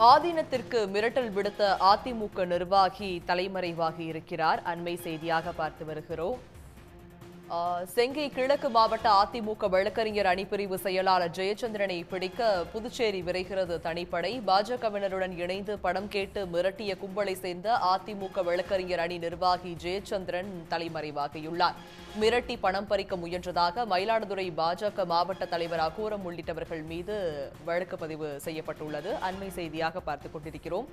ஆதீனத்திற்கு மிரட்டல் விடுத்த அதிமுக நிர்வாகி தலைமறைவாகி இருக்கிறார். அண்மை செய்தியாக பார்த்து வருகிறோம். செங்கை கிழக்கு மாவட்ட அதிமுக வழக்கறிஞர் அணிப்பிரிவு செயலாளர் ஜெயச்சந்திரனை பிடிக்க புதுச்சேரி விரைகிறது தனிப்படை. பாஜகவினருடன் இணைந்து பணம் கேட்டு மிரட்டிய கும்பலை சேர்ந்த அதிமுக வழக்கறிஞர் அணி நிர்வாகி ஜெயச்சந்திரன் தலைமறைவாகியுள்ளார். மிரட்டி பணம் பறிக்க முயன்றதாக மயிலாடுதுறை பாஜக மாவட்ட தலைவர் அகோரம் உள்ளிட்டவர்கள் மீது வழக்கு பதிவு செய்யப்பட்டுள்ளது. அண்மை செய்தியாக பார்த்துக் கொண்டிருக்கிறோம்.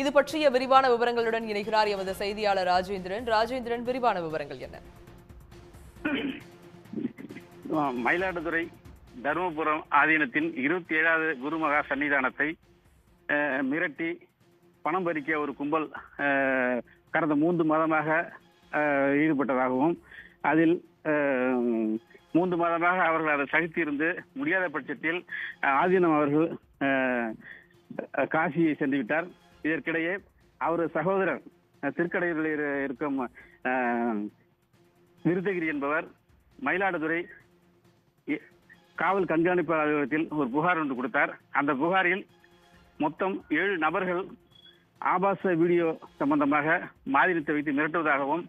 இது பற்றிய விரிவான விவரங்களுடன் இணைகிறார் எமது செய்தியாளர் ராஜேந்திரன். ராஜேந்திரன், விரிவான விவரங்கள் என்ன? மயிலாடுதுறை தருமபுரம் ஆதீனத்தின் 27வது குருமகா சன்னிதானத்தை மிரட்டி பணம் பறிக்க ஒரு கும்பல் கடந்த 3 மாதமாக ஈடுபட்டதாகவும் அதில் 3 மாதமாக அவர்கள் அதை சகித்திருந்து முடியாத பட்சத்தில் ஆதீனம் அவர்கள் காசியை சென்று விட்டார். இதற்கிடையே அவர் சகோதரர் திருக்கடையூரில் இருக்கும் விருதகிரி என்பவர் மயிலாடுதுறை காவல் கண்காணிப்பு அலுவலகத்தில் ஒரு புகார் ஒன்று கொடுத்தார். அந்த புகாரில் மொத்தம் 7 நபர்கள் ஆபாச வீடியோ சம்பந்தமாக மாதிரித்தை வைத்து மிரட்டுவதாகவும்,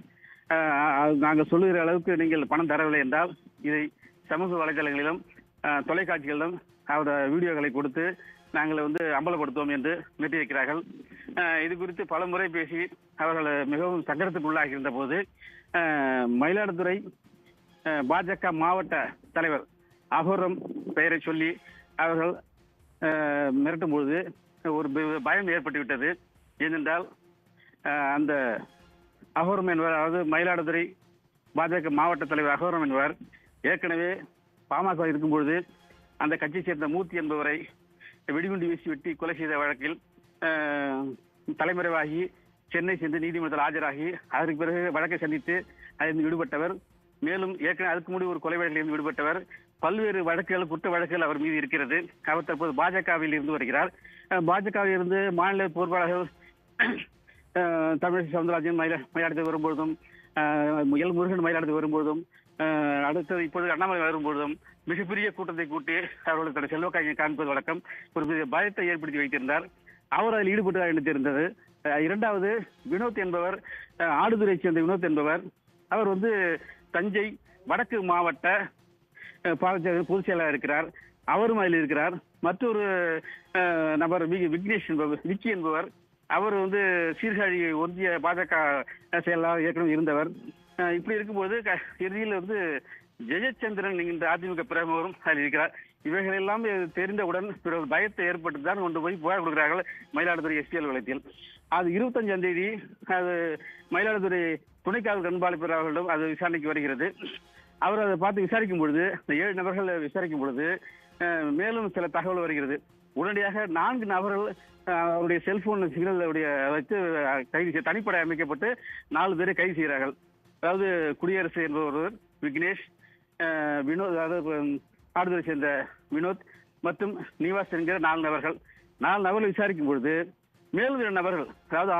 நாங்கள் சொல்லுகிற அளவுக்கு நீங்கள் பணம் தரவில்லை என்றால் இதை சமூக வலைதளங்களிலும் தொலைக்காட்சிகளிலும் அவரோட வீடியோக்களை கொடுத்து நாங்கள் அம்பலப்படுத்துவோம் என்று மிரட்டியிருக்கிறார்கள். இது குறித்து பல முறை பேசி அவர்கள் மிகவும் சங்கடத்துக்குள்ளாகி இருந்த போது மயிலாடுதுறை பாஜக மாவட்ட தலைவர் அகோரம் பெயரை சொல்லி அவர்கள் மிரட்டும் பொழுது ஒரு பயம் ஏற்பட்டுவிட்டது. ஏனென்றால் அந்த அகோரம் என்பவர், அதாவது மயிலாடுதுறை பாஜக மாவட்ட தலைவர் அகோரம் என்பவர் ஏற்கனவே பாமக இருக்கும்பொழுது அந்த கட்சியை சேர்ந்த மூர்த்தி என்பவரை வெடிகுண்டு வீசி வெட்டி கொலை செய்த வழக்கில் தலைமறைவாகி சென்னை சென்று நீதிமன்றத்தில் ஆஜராகி அதற்கு பிறகு வழக்கை சந்தித்து அதிலிருந்து விடுபட்டவர். மேலும் ஏற்கனவே அதுக்கு முன்னாடி ஒரு கொலை வழக்கிலிருந்து விடுபட்டவர். பல்வேறு வழக்குகள், குற்ற வழக்குகள் அவர் மீது இருக்கிறது. அவர் தற்போது பாஜகவில் இருந்து வருகிறார். பாஜகவில் இருந்து மாநில பொறுப்பாளர்கள் தமிழிசை சவுந்தரராஜன் மயிலாடுதுறை வரும்பொழுதும், எல் முருகன் மயிலாடுதுறை வரும்பொழுதும், அடுத்தது இப்பொழுது அண்ணாமலை வரும்பொழுதும் மிகப்பெரிய கூட்டத்தை கூட்டி அவர்களுக்கு தன்னுடைய செல்வாக்கை காண்பது வழக்கம். ஒரு பெரிய பயத்தை ஏற்படுத்தி வைத்திருந்தார். அவர் அதில் ஈடுபட்டதாக என்று தெரிந்தது. இரண்டாவது வினோத் என்பவர், ஆடுதுறை சேர்ந்த வினோத் என்பவர், அவர் தஞ்சை வடக்கு மாவட்ட பொதுச் செயலாளர் இருக்கிறார். அவரும் அதில் இருக்கிறார். மற்றொரு நபர் விக்னேஷ் என்பவர், விக்கி என்பவர், அவர் சீர்காழி ஒன்றிய பாஜக செயலாளர் ஏற்கனவே இருந்தவர். இப்படி இருக்கும்போது இறுதியில் ஜெயச்சந்திரன் என்கின்ற அதிமுக பிரமுகரும் அதில் இருக்கிறார். இவைகள் எல்லாம் தெரிந்தவுடன் இவர்கள் பயத்தை ஏற்பட்டுதான் கொண்டு போய் புகார் கொடுக்கிறார்கள் மயிலாடுதுறை எஸ்பி அலுவலகத்தில். அது 25ஆம் தேதி அது மயிலாடுதுறை துணைக்காவல் கண்காணிப்பாளர் அவர்களிடம் அது விசாரணைக்கு வருகிறது. அவர் அதை பார்த்து விசாரிக்கும் பொழுது, இந்த 7 நபர்கள் விசாரிக்கும் பொழுது மேலும் சில தகவல் வருகிறது. உடனடியாக 4 நபர்கள் அவருடைய செல்போன் சிக்னல் வைத்து கைது, தனிப்படை அமைக்கப்பட்டு 4 பேரை கைது செய்கிறார்கள். அதாவது குடியரசு என்பவர், விக்னேஷ், வினோத், அதாவது ஆடுதுறை சேர்ந்த வினோத் மற்றும் நிவாஸ் என்கிற 4 நபர்கள். 4 நபர்கள் விசாரிக்கும் பொழுது மேலும் 2 நபர்கள், அதாவது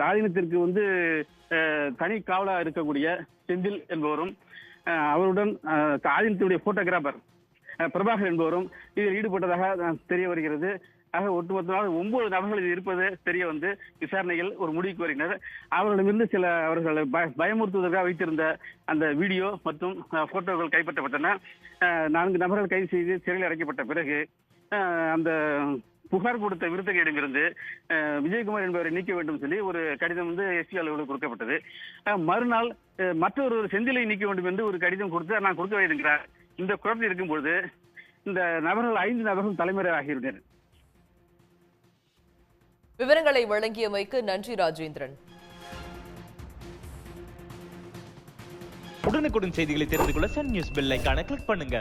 ஆதீனத்திற்கு தனி காவலாக இருக்கக்கூடிய செந்தில் என்பவரும், அவருடன் ஆதீனத்தினுடைய போட்டோகிராபர் பிரபாகர் என்பவரும் இதில் ஈடுபட்டதாக தெரிய வருகிறது. ஆக ஒட்டுமொத்தமாக 9 நபர்கள் இருப்பது தெரிய விசாரணையில் ஒரு முடிவுக்கு வருகின்றனர். அவர்களிடமிருந்து சில அவர்கள் பயமுறுத்துவதற்காக வைத்திருந்த அந்த வீடியோ மற்றும் போட்டோக்கள் கைப்பற்றப்பட்டன. 4 நபர்கள் கைது செய்து சிறையில் அடைக்கப்பட்ட பிறகு அந்த புகார் கொடுத்த விருத்தகையிடமிருந்து விஜயகுமார் என்பவரை நீக்க வேண்டும் சொல்லி ஒரு கடிதம் எஸ்பி அலுவலகம் கொடுக்கப்பட்டது. மறுநாள் மற்றொரு செந்திலை நீக்க வேண்டும் என்று ஒரு கடிதம் கொடுத்து நான் கொடுக்க வைத்திருக்கிறார். இந்த குழப்பத்தில் இருக்கும்பொழுது இந்த நபர்கள் 5 நபர்கள் தலைமறைவாகியுள்ளனர். விவரங்களை வழங்கியமைக்கு நன்றி ராஜேந்திரன். உடனுக்குடன் செய்திகளை தெரிந்து கொள்ள சன் நியூஸ் பெல் ஐகானை கிளிக் பண்ணுங்க.